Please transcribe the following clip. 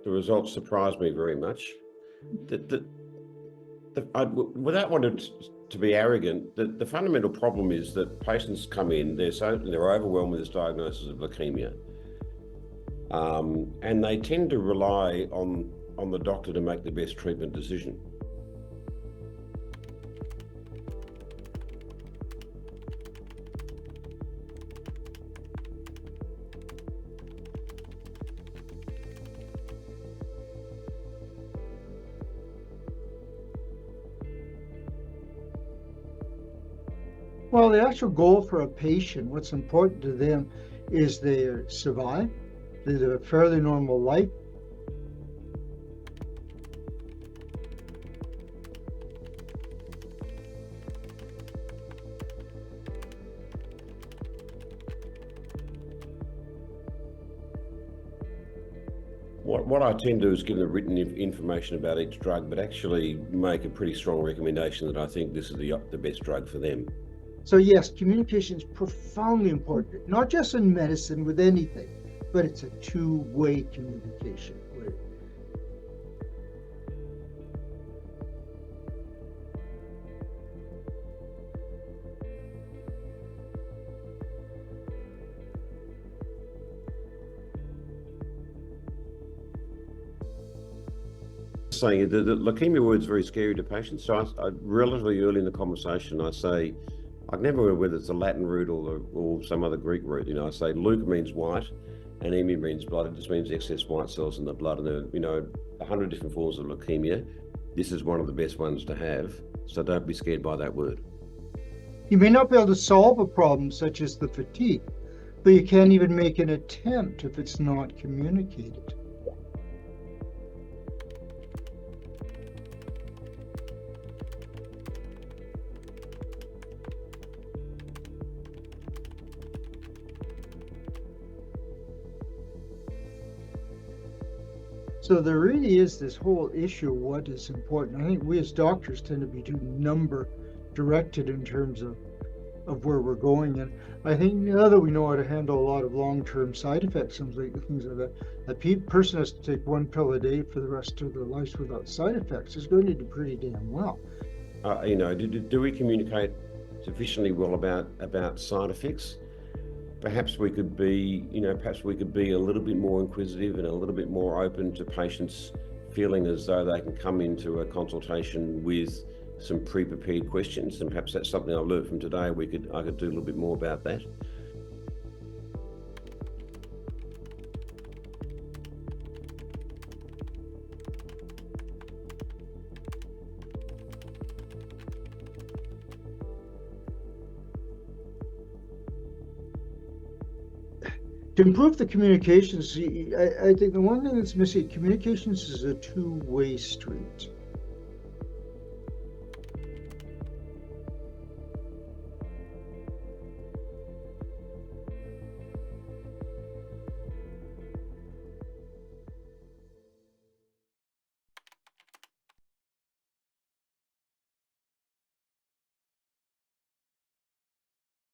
The results surprised me very much. Without wanting to be arrogant, the fundamental problem is that patients come in, they're overwhelmed with this diagnosis of leukemia, and they tend to rely on the doctor to make the best treatment decision. Well, the actual goal for a patient, what's important to them is they survive, they live a fairly normal life. What I tend to do is give them written information about each drug, but actually make a pretty strong recommendation that I think this is the best drug for them. So yes, communication is profoundly important, not just in medicine, with anything, but it's a two-way communication. Saying the leukemia word's very scary to patients, so I relatively early in the conversation I say, I never remember whether it's the Latin root or some other Greek root. I say leuc means white, and anemia means blood. It just means excess white cells in the blood, and there are 100 different forms of leukemia. This is one of the best ones to have, so don't be scared by that word. You may not be able to solve a problem such as the fatigue, but you can't even make an attempt if it's not communicated. So there really is this whole issue of what is important. I think we as doctors tend to be too number directed in terms of where we're going. And I think now that we know how to handle a lot of long-term side effects, things like that, a person has to take one pill a day for the rest of their lives without side effects is going to do pretty damn well. Do we communicate sufficiently well about side effects? Perhaps we could be, a little bit more inquisitive and a little bit more open to patients feeling as though they can come into a consultation with some pre-prepared questions, and perhaps that's something I've learned from today. I could do a little bit more about that. To improve the communications, I think the one thing that's missing, communications is a two-way street.